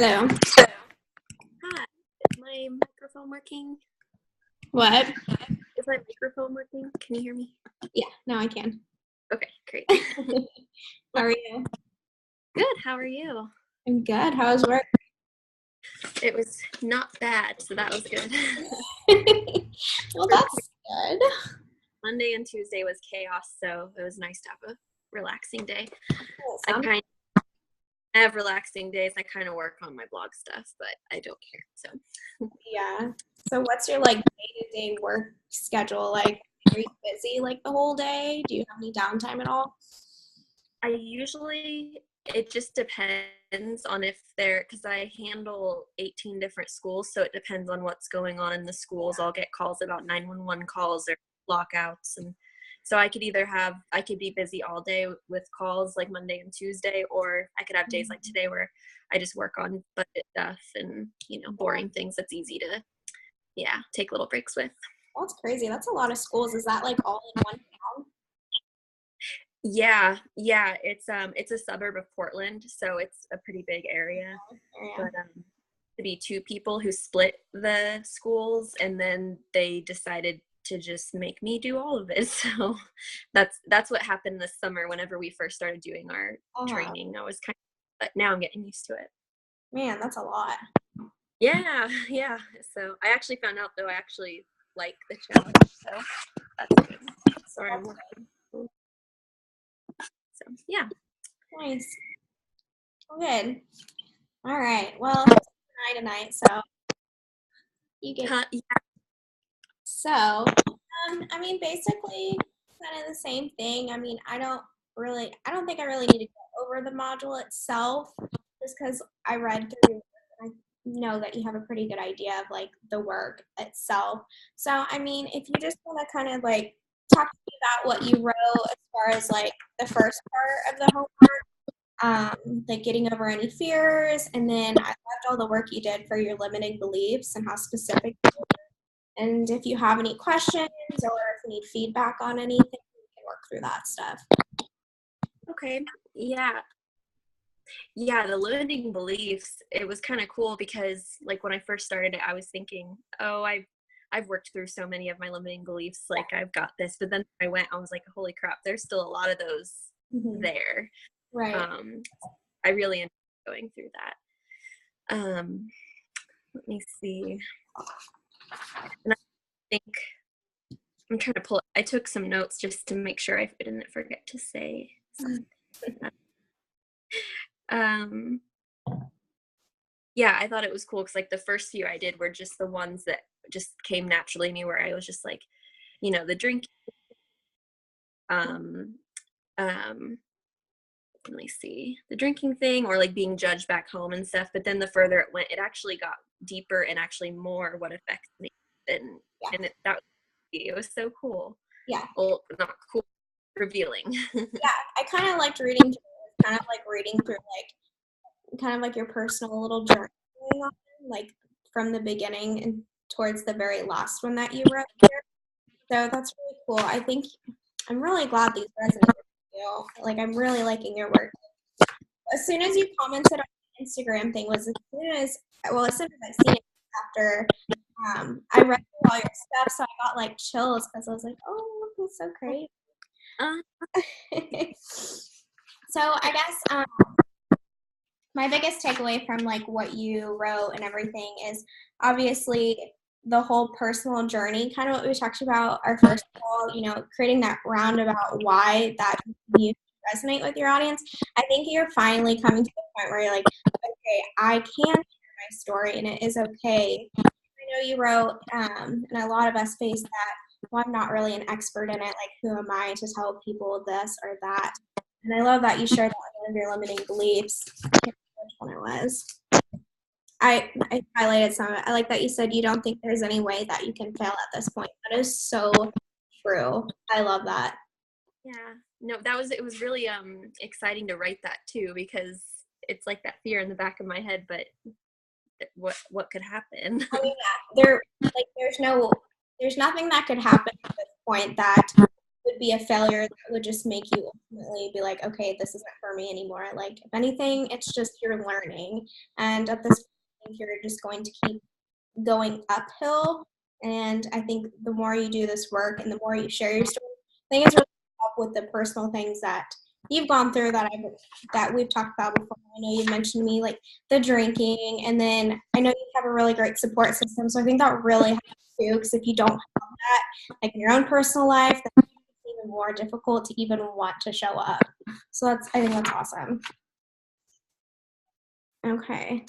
Hello. Hi, is my microphone working? What? Is my microphone working? Can you hear me? Yeah, now I can. Okay, great. How are you? Good, how are you? I'm good. How was work? It was not bad, so that was good. Well, that's good. Monday and Tuesday was chaos, so it was nice to have a relaxing day. I Sounds- kind of have relaxing days. I kind of work on my blog stuff, but I don't care. So Yeah. So what's your day-to-day work schedule like? Are you busy like the whole day? Do you have any downtime at all? it just depends on if they're, because I handle 18 different schools, so it depends on what's going on in the schools. I'll get calls about 911 calls or lockouts, and so I could be busy all day with calls like Monday and Tuesday, or I could have days like today where I just work on budget stuff and, boring things that's easy to, take little breaks with. That's crazy. That's a lot of schools. Is that like all in one town? Yeah, it's a suburb of Portland, so it's a pretty big area. Yeah. But to be two people who split the schools, and then they decided to just make me do all of it. So that's what happened this summer whenever we first started doing our training. I was but now I'm getting used to it. Man, that's a lot. Yeah. So I actually found out though I actually like the challenge, so that's good. Sorry, I'm working. So yeah. Nice. Well, good. All right. Well, it's night tonight, so you get Yeah. So, I mean, basically, kind of the same thing. I mean, I don't think I really need to go over the module itself, just because I read through it and I know that you have a pretty good idea of like the work itself. So, I mean, if you just want to kind of like talk to me about what you wrote as far as like the first part of the homework, like getting over any fears, and then I loved all the work you did for your limiting beliefs and how specific. And if you have any questions or if you need feedback on anything, we can work through that stuff. Okay. Yeah, the limiting beliefs, it was kind of cool because like when I first started it, I was thinking, oh, I've worked through so many of my limiting beliefs, like I've got this. But then I was like, holy crap, there's still a lot of those there. Right. I really enjoyed going through that. Let me see. And I think I'm trying to I took some notes just to make sure I didn't forget to say something. Yeah, I thought it was cool because like the first few I did were just the ones that just came naturally to me, where I was just like, the drink. Um, um, let me see, the drinking thing, or like being judged back home and stuff. But then the further it went, it actually got deeper and actually more what affects me, and it was so cool. Yeah. Well, not cool, revealing. Yeah, I kind of liked reading through it. Kind of like reading through like kind of like your personal little journey going on, like from the beginning and towards the very last one that you wrote here. So that's really cool. I'm really glad these resonate with you. Like I'm really liking your work. As soon as you commented on the Instagram thing was as soon as I seen it after I read through all your stuff, so I got like chills because I was like, oh, that's so great. So I guess my biggest takeaway from like what you wrote and everything is obviously the whole personal journey, kind of what we talked about our first call, creating that roundabout why that you resonate with your audience. I think you're finally coming to the point where you're like, okay, I can share my story and it is okay. I know you wrote, and a lot of us face that, well, I'm not really an expert in it. Like, who am I to tell people this or that? And I love that you shared that one of your limiting beliefs. I can't remember which one it was. I highlighted some of it. I like that you said you don't think there's any way that you can fail at this point. That is so true. I love that. Yeah. No, it was really exciting to write that too, because it's like that fear in the back of my head, but what could happen? I mean, there's nothing that could happen at this point that would be a failure that would just make you ultimately be like, okay, this isn't for me anymore. Like, if anything, it's just you're learning. And at this point, you're just going to keep going uphill. And I think the more you do this work and the more you share your story, I think it's really help with the personal things that you've gone through that we've talked about before. I know you mentioned to me like the drinking, and then I know you have a really great support system. So I think that really helps too, because if you don't have that, like in your own personal life, then it's even more difficult to even want to show up. So I think that's awesome. Okay.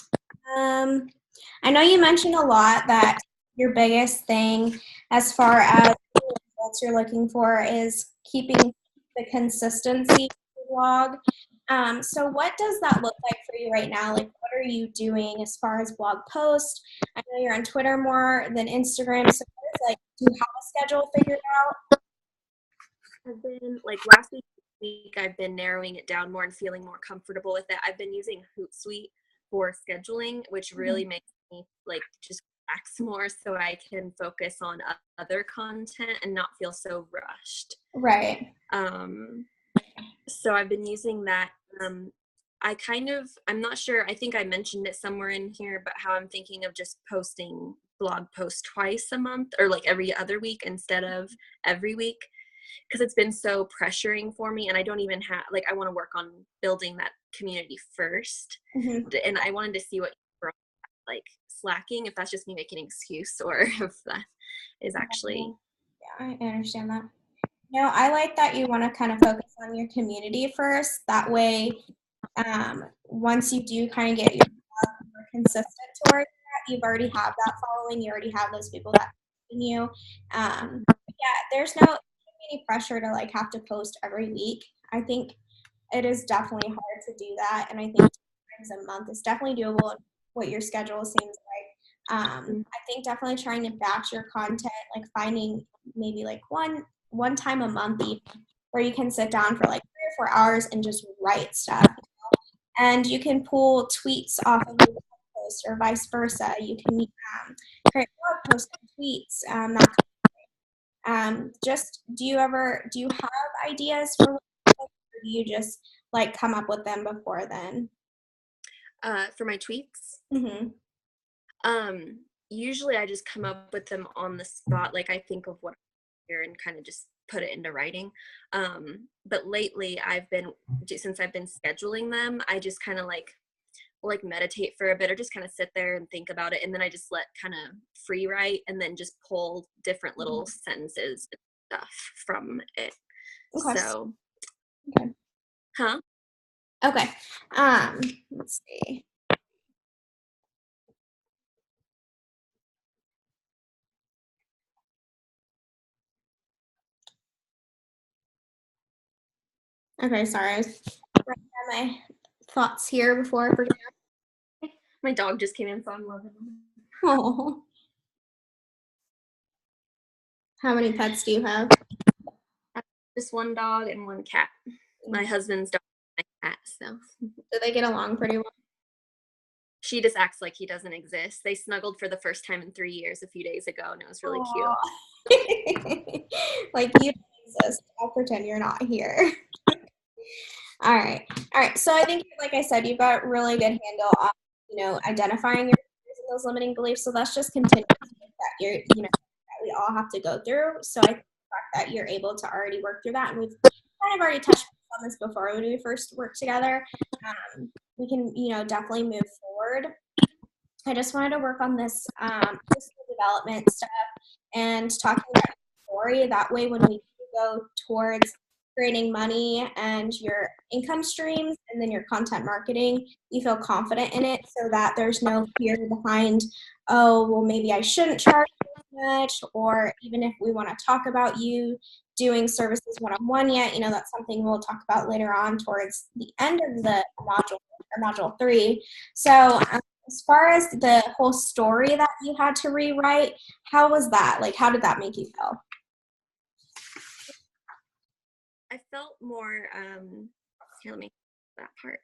I know you mentioned a lot that your biggest thing as far as the results you're looking for is keeping the consistency of the blog. So what does that look like for you right now? Like, what are you doing as far as blog posts? I know you're on Twitter more than Instagram. So do you have a schedule figured out? I've been like last week I've been narrowing it down more and feeling more comfortable with it. I've been using Hootsuite for scheduling, which really makes me like just relax more so I can focus on other content and not feel so rushed. Right. So I've been using that. I'm not sure, I think I mentioned it somewhere in here, but how I'm thinking of just posting blog posts twice a month or like every other week instead of every week, because it's been so pressuring for me, and I don't even have like I want to work on building that community first. And I wanted to see what like slacking, if that's just me making an excuse or if that is actually. Yeah, I understand that. No, I like that you want to kind of focus on your community first. That way, once you do kind of get your blog more consistent towards that, you've already have that following. You already have those people that are you. Yeah, there's no any pressure to like have to post every week. I think it is definitely hard to do that, and I think 2 times a month is definitely doable. What your schedule seems like. I think definitely trying to batch your content, like finding maybe like one time a month even, where you can sit down for like 3 or 4 hours and just write stuff. And you can pull tweets off of your post or vice versa. You can create blog posts and tweets. Just do you have ideas for what, or do you just like come up with them before then? For my tweets, Mm-hmm. usually I just come up with them on the spot, like I think of what here and kind of just put it into writing. But lately since I've been scheduling them, I just kind of like meditate for a bit or just kind of sit there and think about it, and then I just let kind of free write and then just pull different little sentences and stuff from it. Okay. So Okay. huh Okay. Let's see. Okay, sorry. I was writing down my thoughts here before I forget. my dog just came in, so I'm loving him. Oh. How many pets do you have? Just one dog and one cat. My husband's dog and my cat, so Do they get along pretty well? she just acts like he doesn't exist. They snuggled for the first time in 3 years a few days ago, and it was really cute. Like, you don't exist. I'll pretend you're not here. All right. All right. So I think, like I said, you've got a really good handle on, identifying your fears and those limiting beliefs. So that's just continuing that that we all have to go through. So I think the fact that you're able to already work through that, and we've kind of already touched on this before when we first worked together, we can, definitely move forward. I just wanted to work on this personal development stuff and talking about your story. That way, when we go towards creating money and your income streams and then your content marketing, you feel confident in it so that there's no fear behind, oh, well, maybe I shouldn't charge this much, or even if we want to talk about you doing services one-on-one yet, that's something we'll talk about later on towards the end of the module or module 3. So as far as the whole story that you had to rewrite, how was that? Like, how did that make you feel? I felt more here, let me that part.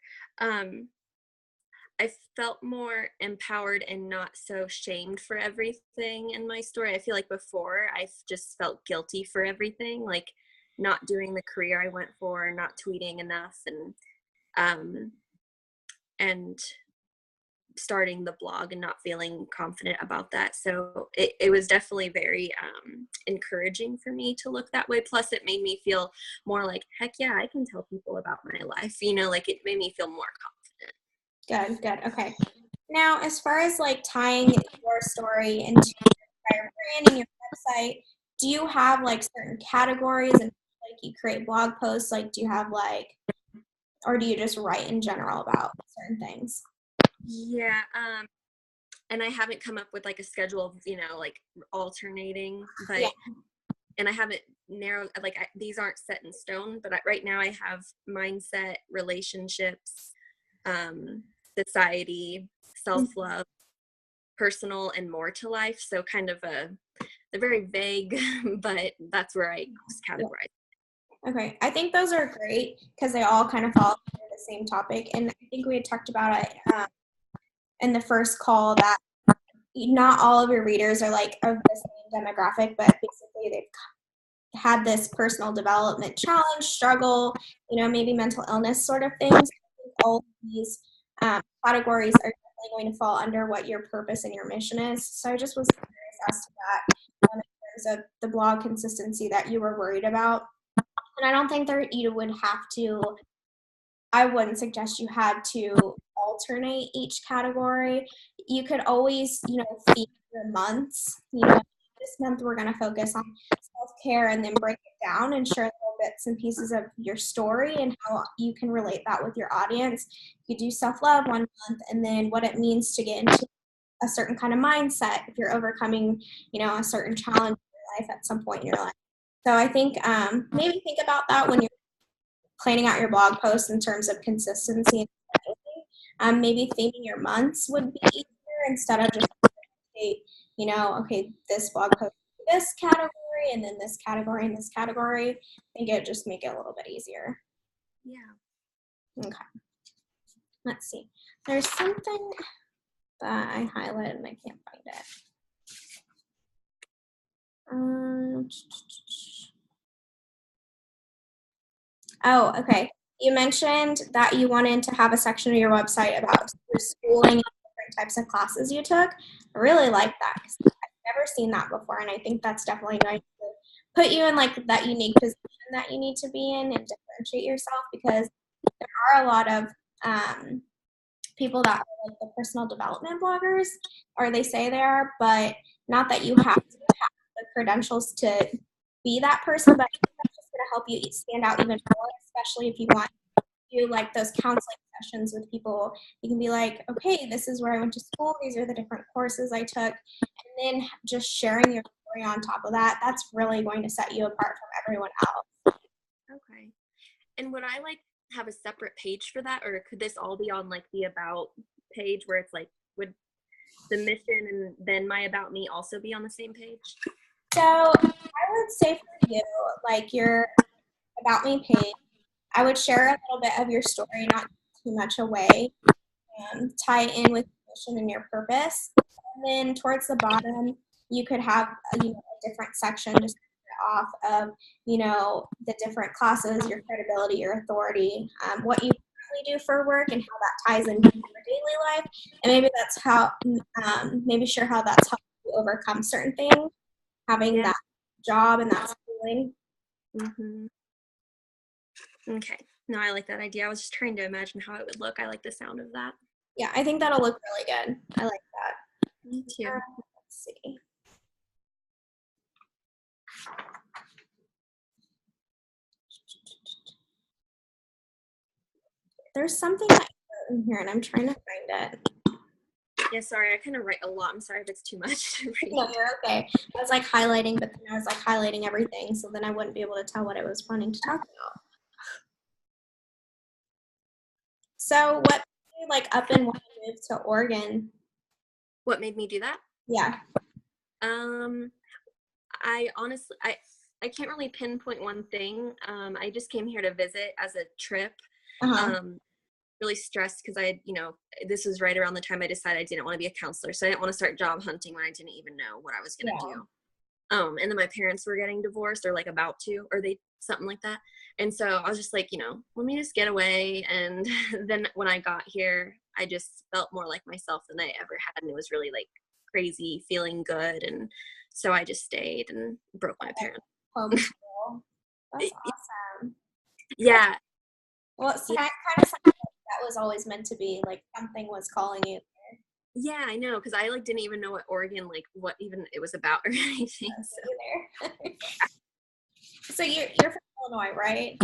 I felt more empowered and not so shamed for everything in my story. I feel like before I just felt guilty for everything. Like not doing the career I went for, not tweeting enough, and starting the blog and not feeling confident about that. So it was definitely very encouraging for me to look that way. Plus it made me feel more like, heck yeah, I can tell people about my life. Like it made me feel more confident. Good. Okay. Now, as far as like tying your story into your entire brand and your website, do you have like certain categories and like you create blog posts? Like, do you have like, or do you just write in general about certain things? Yeah. And I haven't come up with like a schedule of, like alternating, but, Yeah. and I haven't narrowed, like these aren't set in stone, but right now I have mindset, relationships, society, self-love, personal, and more to life. So kind of they're very vague, but that's where I categorize. Okay, I think those are great because they all kind of fall under the same topic. And I think we had talked about it in the first call that not all of your readers are like of the same demographic, but basically they've had this personal development challenge, struggle, maybe mental illness sort of things. I think all of these categories are definitely going to fall under what your purpose and your mission is. So I just was curious as to that in terms of the blog consistency that you were worried about. And I don't think that you would have to, I wouldn't suggest you had to alternate each category. You could always, feed your months. This month we're going to focus on self-care and then break it down and share little bits and pieces of your story and how you can relate that with your audience. You do self-love one month and then what it means to get into a certain kind of mindset if you're overcoming, a certain challenge in your life at some point in your life. So I think maybe think about that when you're planning out your blog posts in terms of consistency. Maybe theming your months would be easier instead of just okay, this blog post this category and then this category and this category. I think it just make it a little bit easier. Yeah. Okay. Let's see. There's something that I highlighted and I can't find it. Oh, okay. You mentioned that you wanted to have a section of your website about your schooling and different types of classes you took. I really like that because I've never seen that before, and I think that's definitely going to put you in like that unique position that you need to be in and differentiate yourself because there are a lot of people that are like the personal development bloggers, or they say they are, but not that you have to have the credentials to be that person, but that's just going to help you stand out even more, especially if you want to do like those counseling sessions with people. You can be like, okay, this is where I went to school. These are the different courses I took. And then just sharing your story on top of that, that's really going to set you apart from everyone else. Okay. And would I like have a separate page for that, or could this all be on like the about page where it's like, would the mission and then my about me also be on the same page? So I would say for you, like your about me page, I would share a little bit of your story, not too much away, tie in with your mission and your purpose. And then towards the bottom, you could have a different section just off of the different classes, your credibility, your authority, what you do for work, and how that ties into your daily life. And maybe that's how maybe share how that's helped you overcome certain things, having that job and that schooling. Mm-hmm. Okay. No, I like that idea. I was just trying to imagine how it would look. I like the sound of that. Yeah, I think that'll look really good. I like that. Me too. Let's see. There's something that I wrote in here, and I'm trying to find it. Yeah, sorry, I kind of write a lot. I'm sorry if it's too much to read. No, you're okay. I was like highlighting, but then I was like highlighting everything, so then I wouldn't be able to tell what I was wanting to talk about. So what made you like up and want to move to Oregon? What made me do that? Yeah. I honestly, I can't really pinpoint one thing. I just came here to visit as a trip. Really stressed because I had, this was right around the time I decided I didn't want to be a counselor. So I didn't want to start job hunting when I didn't even know what I was going to do. And then my parents were getting divorced or like about to, or they something like that. And so I was just like, let me just get away. And then when I got here, I just felt more like myself than I ever had. And it was really like crazy, feeling good. And so I just stayed and broke my parents. Homeschool. That's awesome. Yeah. Well, it's kind of something that was always meant to be, like something was calling you. Yeah, I know, because I like didn't even know what Oregon, like what even it was about or anything. So. So you're from Illinois, right?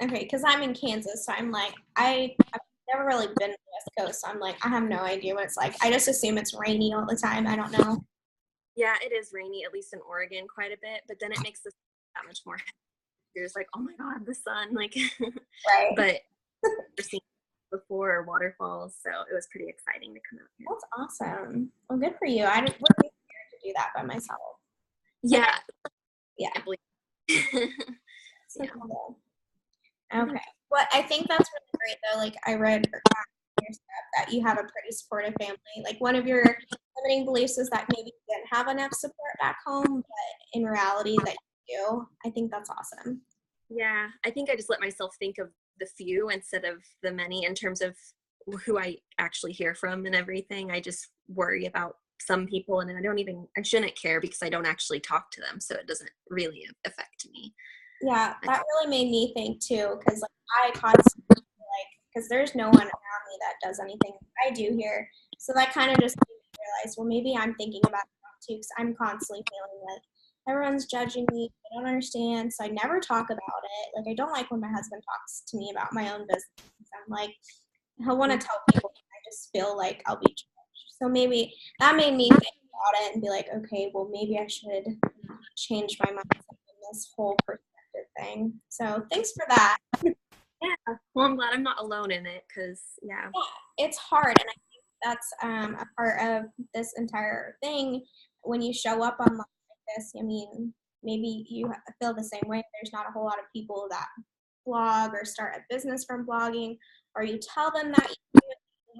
Okay, because I'm in Kansas, so I'm like, I've never really been to the West Coast, so I'm like, I have no idea what it's like. I just assume it's rainy all the time. I don't know. Yeah, it is rainy, at least in Oregon, quite a bit, but then it makes this that much more. You're just like, oh my god, the sun, like. Right. But I've never seen before waterfalls, so it was pretty exciting to come out here. That's awesome. Well, good for you. I wouldn't be scared to do that by myself. Yeah. Yeah. So Yeah. cool. Okay. Well, I think that's really great, though. Like, I read in your stuff that you have a pretty supportive family. Like, one of your limiting beliefs is that maybe you didn't have enough support back home, but in reality, that you do. I think that's awesome. Yeah, I think I just let myself think of the few instead of the many in terms of who I actually hear from and everything. I just worry about some people, and I shouldn't care because I don't actually talk to them, so it doesn't really affect me. Yeah, that really made me think too, because like I constantly because there's no one around me that does anything I do here, so that kind of just made me realize, well, maybe I'm thinking about it too, because I'm constantly feeling like everyone's judging me, I don't understand, so I never talk about it. Like I don't like when my husband talks to me about my own business. I'm like, he'll want to tell people, and I just feel like I'll be judged. So maybe that made me think about it and be like, okay, well, maybe I should change my mindset in this whole perspective thing. So thanks for that. Yeah, well, I'm glad I'm not alone in it because, yeah, it's hard, and I think that's a part of this entire thing. When you show up online like this, I mean, maybe you feel the same way. There's not a whole lot of people that blog or start a business from blogging, or you tell them that you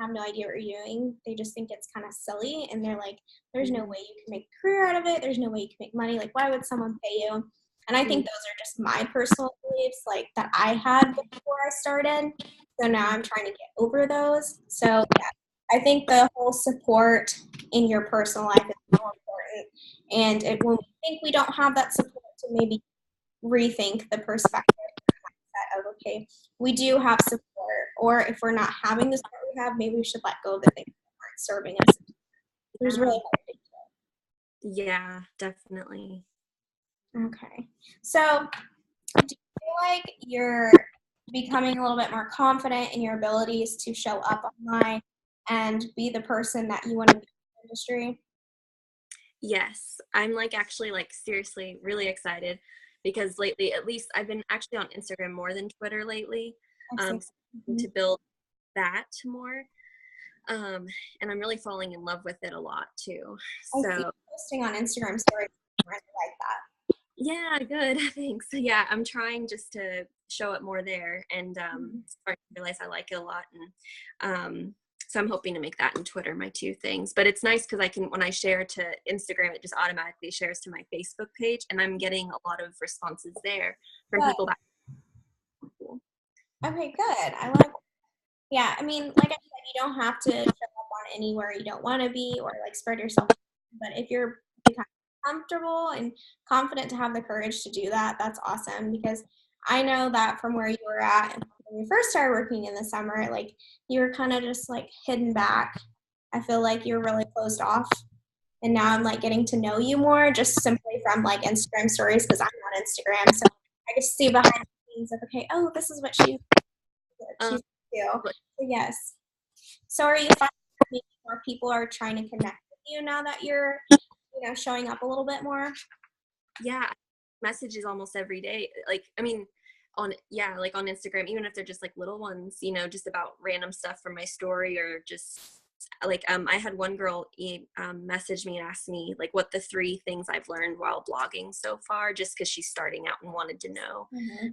have no idea what you're doing. They just think it's kind of silly, and they're like, there's no way you can make a career out of it. There's no way you can make money. Like, why would someone pay you? And I think those are just my personal beliefs, like that I had before I started. So now I'm trying to get over those. So yeah, I think the whole support in your personal life is so important. And when we think we don't have that support, to maybe rethink the perspective of, okay, we do have support, or if we're not having the support we have, maybe we should let go of the things that aren't serving us. There's really hard to do. Yeah, definitely. Okay. So do you feel like you're becoming a little bit more confident in your abilities to show up online and be the person that you want to be in the industry? Yes, I'm like actually like seriously really excited because lately, at least I've been actually on Instagram more than Twitter lately, to build that more. And I'm really falling in love with it a lot too. I see So you posting on Instagram stories. I really like that. yeah, good. Thanks. So yeah, I'm trying just to show it more there and start to realize I like it a lot. And so I'm hoping to make that in Twitter my two things. But it's nice because when I share to Instagram, it just automatically shares to my Facebook page, and I'm getting a lot of responses there from people that. Cool. Okay, good. I like. Yeah, I mean, like I said, you don't have to show up on anywhere you don't want to be or like spread yourself. But if you're comfortable and confident to have the courage to do that, that's awesome. Because I know that from where you were at when you first started working in the summer, like you were kind of just like hidden back. I feel like you're really closed off. And now I'm like getting to know you more just simply from like Instagram stories because I'm on Instagram. So I get to see behind the scenes of, okay, oh, this is what she's do. So yes. So are you finding more people are trying to connect with you now that you're, showing up a little bit more? Yeah, messages almost every day. Like, I mean, like on Instagram, even if they're just like little ones, just about random stuff from my story or just like I had one girl message me and ask me like what the 3 things I've learned while blogging so far, just because she's starting out and wanted to know. Mm-hmm.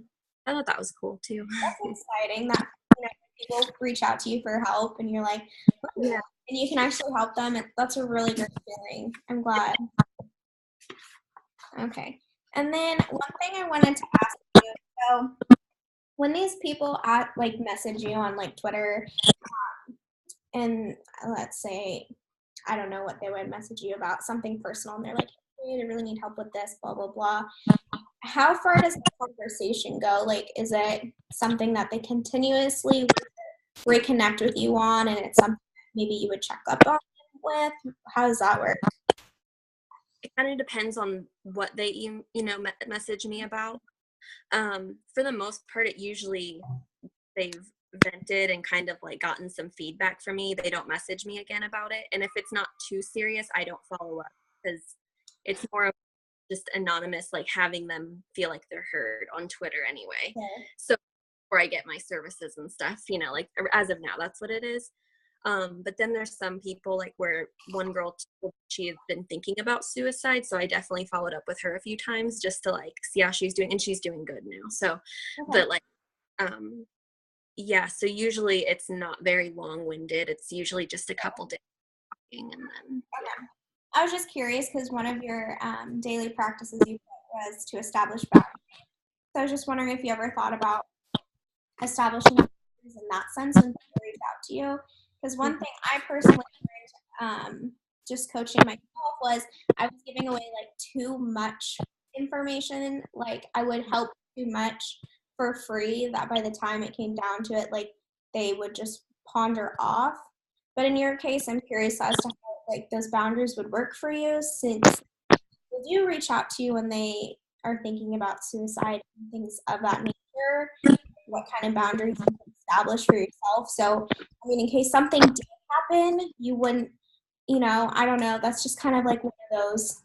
I thought that was cool too. That's exciting that people reach out to you for help and you're like, yeah, and you can actually help them. That's a really great feeling. I'm glad. Okay. And then one thing I wanted to ask you, so when these people like message you on like Twitter, and let's say, I don't know what they would message you about, something personal, and they're like, hey, I really need help with this, blah, blah, blah. How far does the conversation go? Like, is it something that they continuously reconnect with you on, and it's something that maybe you would check up on with? How does that work? It kind of depends on what they message me about. For the most part, it usually they've vented and kind of like gotten some feedback from me. They don't message me again about it, and if it's not too serious, I don't follow up because it's more of just anonymous, like having them feel like they're heard on Twitter anyway. Yeah. So before I get my services and stuff, like as of now, that's what it is. But then there's some people, like where one girl, she had been thinking about suicide, so I definitely followed up with her a few times just to like see how she's doing, and she's doing good now. So, Okay. but like, yeah, so usually it's not very long-winded. It's usually just a couple days talking, and then Okay. I was just curious because one of your daily practices you put was to establish boundaries. So I was just wondering if you ever thought about establishing boundaries in that sense when people reach out to you. Because one thing I personally learned just coaching myself was I was giving away like too much information. Like I would help too much for free that by the time it came down to it, like they would just ponder off. But in your case, I'm curious as to how like those boundaries would work for you, since they do reach out to you when they are thinking about suicide and things of that nature. What kind of boundaries you can establish for yourself. So, I mean, in case something did happen, you wouldn't, I don't know. That's just kind of like one of those.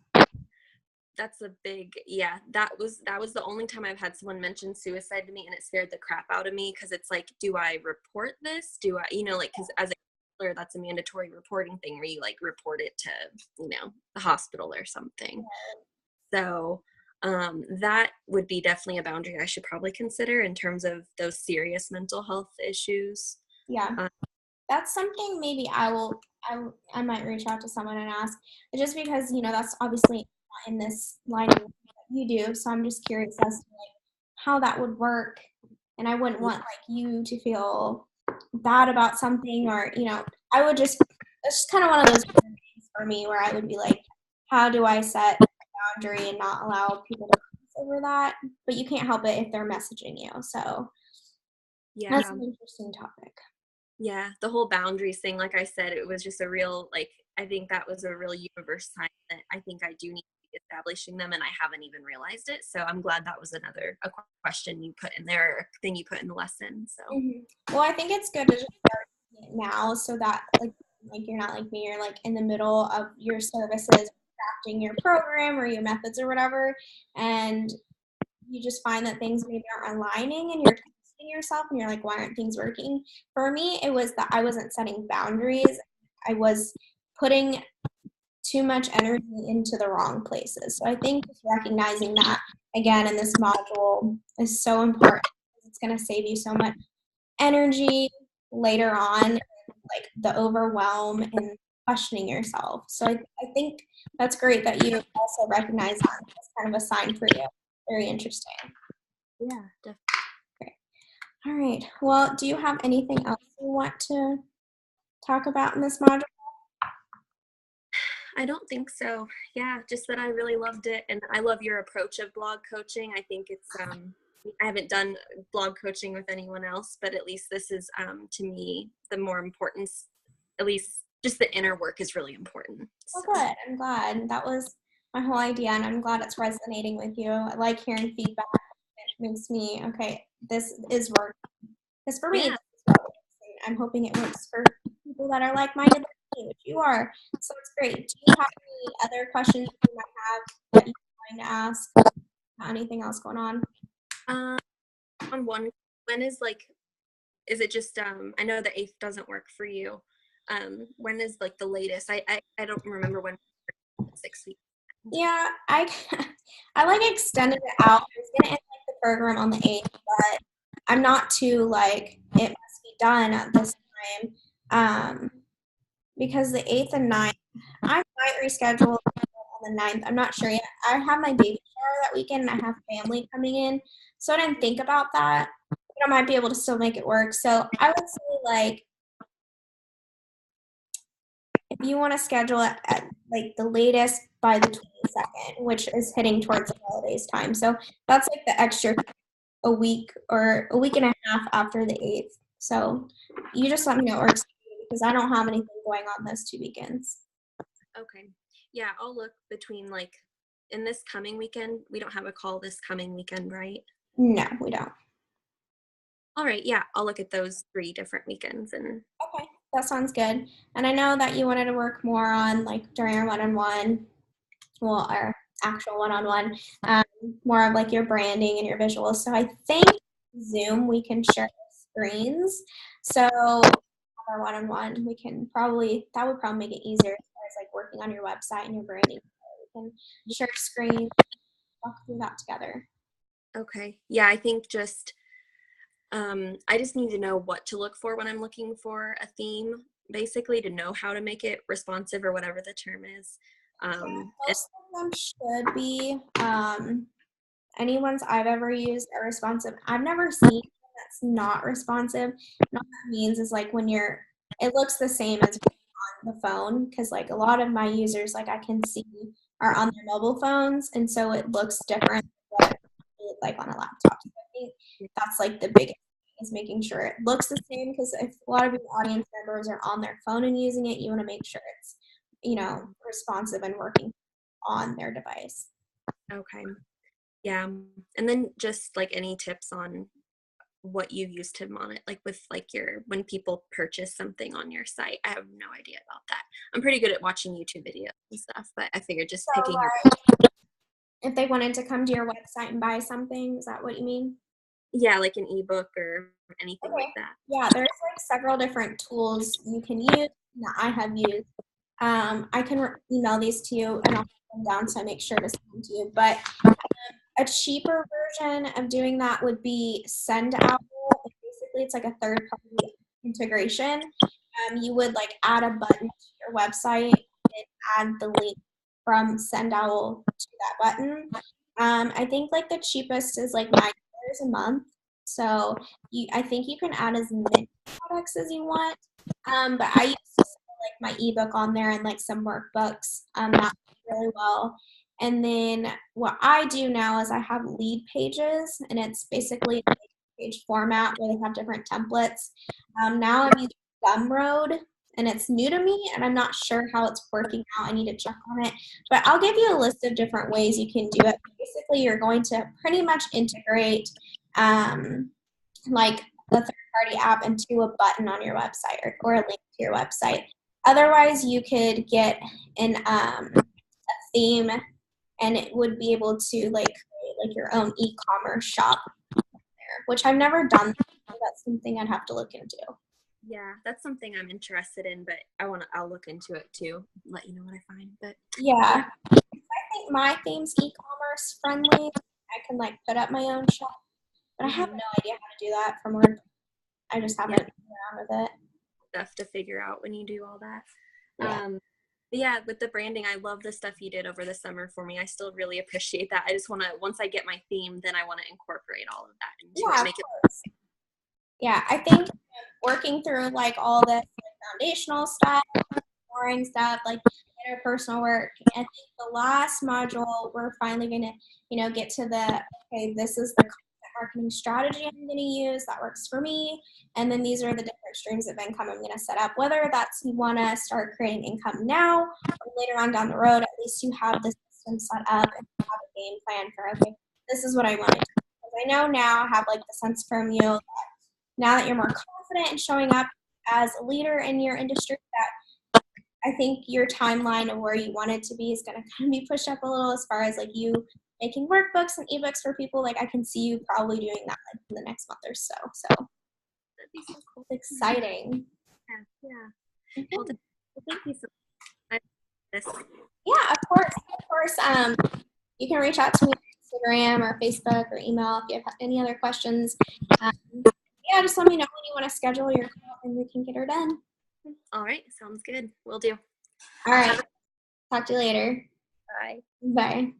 that's a big, yeah, that was the only time I've had someone mention suicide to me, and it scared the crap out of me because it's like, do I report this? Do I, like, because as a counselor, that's a mandatory reporting thing where you like report it to the hospital or something. So that would be definitely a boundary I should probably consider in terms of those serious mental health issues. Yeah. That's something maybe I might reach out to someone and ask, just because, that's obviously not in this line of work that you do. So I'm just curious as to like how that would work. And I wouldn't want like you to feel bad about something, or, I would just, it's just kind of one of those things for me where I would be like, how do I set a boundary and not allow people to cross over that? But you can't help it if they're messaging you. So that's Yeah. an interesting topic. Yeah, the whole boundaries thing, like I said, it was just a real, like, I think that was a real universe sign that I think I do need to be establishing them, and I haven't even realized it. So I'm glad that was a question you put in there, or a thing you put in the lesson. So Well, I think it's good to just start it now, so that like you're not like me, you're like in the middle of your services, crafting your program or your methods or whatever, and you just find that things maybe aren't aligning, and you're testing yourself, and you're like, why aren't things working? For me, it was that I wasn't setting boundaries. I was putting too much energy into the wrong places. So I think just recognizing that again in this module is so important. It's going to save you so much energy later on, like the overwhelm and questioning yourself. So I think that's great that you also recognize that as kind of a sign for you. Very interesting. yeah, definitely. Great. All right. Well, do you have anything else you want to talk about in this module? I don't think so. Yeah, just that I really loved it, and I love your approach of blog coaching. I think it's I haven't done blog coaching with anyone else, but at least this is to me the more important. At least just the inner work is really important. Oh, So. good. I'm glad. That was my whole idea, and I'm glad it's resonating with you. I like hearing feedback. It makes me, okay, this is working. Because for me, Yeah. this is what works, and I'm hoping it works for people that are like-minded like me, which you are. So it's great. Do you have any other questions you might have that you're going to ask? Anything else going on? On one, when is like, is it just I know the 8th doesn't work for you. When is like the latest? I don't remember when. 6 weeks. Yeah, I like extended it out. I was gonna end like the program on the 8th, but I'm not too like it must be done at this time. Because the 8th and 9th, I might reschedule on on the 9th. I'm not sure yet. I have my baby shower that weekend and I have family coming in. So I didn't think about that. But I might be able to still make it work. So I would say like if you want to schedule it at like the latest by the 22nd, which is hitting towards the holidays time. So that's like the extra a week or a week and a half after the 8th. So you just let me know what works for you because I don't have anything going on those 2 weekends. Okay. Yeah, I'll look between like in this coming weekend. We don't have a call this coming weekend, right? No, we don't. All right. Yeah, I'll look at those 3 different weekends and Okay, that sounds good. And I know that you wanted to work more on like during our one-on-one, well, our actual one-on-one, more of like your branding and your visuals. So I think Zoom, we can share screens. So our one-on-one, we can probably, that would probably make it easier as far as like working on your website and your branding. We can share screens, walk through that together. okay. Yeah, I think just I just need to know what to look for when I'm looking for a theme, basically to know how to make it responsive or whatever the term is. Most of them should be. Any ones I've ever used are responsive. I've never seen one that's not responsive. And all that means is like when it looks the same as on the phone because like a lot of my users, like I can see, are on their mobile phones, and so it looks different than what it would look like on a laptop. So I think that's like the biggest thing is making sure it looks the same because if a lot of your audience members are on their phone and using it, you want to make sure it's responsive and working on their device. Okay. Yeah. And then just like any tips on what you use to monitor, like with like when people purchase something on your site. I have no idea about that. I'm pretty good at watching YouTube videos and stuff, but I figured just So picking your, if they wanted to come to your website and buy something, is that what you mean? yeah, like an ebook or anything like Okay. that. Yeah, there's like several different tools you can use that I have used. I can email these to you and I'll put them down so I make sure to send them to you. But a cheaper version of doing that would be SendOwl. Basically, it's like a third-party integration. You would like add a button to your website and add the link from SendOwl to that button. I think like the cheapest is like $9 a month. So I think you can add as many products as you want. But I used to sell like my ebook on there and like some workbooks. That worked really well. And then what I do now is I have lead pages, and it's basically a page format where they have different templates. Now I'm using Gumroad, and it's new to me, and I'm not sure how it's working out. I need to check on it. But I'll give you a list of different ways you can do it. Basically, you're going to pretty much integrate like the third-party app into a button on your website or a link to your website. Otherwise, you could get a theme, and it would be able to like create like your own e-commerce shop there, which I've never done. So that's something I'd have to look into. Yeah, that's something I'm interested in, but I'll look into it too. Let you know what I find. But Yeah, I think my theme's e-commerce friendly. I can like put up my own shop, but I have no idea how to do that from work. I just haven't been around with it. stuff to figure out when you do all that. Yeah. But yeah, with the branding, I love the stuff you did over the summer for me. I still really appreciate that. I just want to, once I get my theme, then I want to incorporate all of that into it. Make it. Yeah, I think working through like all this like, foundational stuff, boring stuff, like interpersonal work. I think the last module we're finally gonna, get to okay, this is the content marketing strategy I'm gonna use that works for me. And then these are the different streams of income I'm gonna set up. Whether that's you wanna start creating income now or later on down the road, at least you have the system set up and have a game plan for okay, this is what I want to do. Because I know now I have like the sense from you that now that you're more confident in showing up as a leader in your industry, that I think your timeline of where you want it to be is going to kind of be pushed up a little as far as like you making workbooks and ebooks for people. Like I can see you probably doing that like in the next month or so. So That'd be so cool. it's exciting. Yeah. Well, thank you so much. Yeah, of course. Of course. You can reach out to me on Instagram or Facebook or email if you have any other questions. Um, yeah, just let me know when you want to schedule your call and we can get her done. All right. Sounds good. Will do. All right. Talk to you later. Bye. Bye.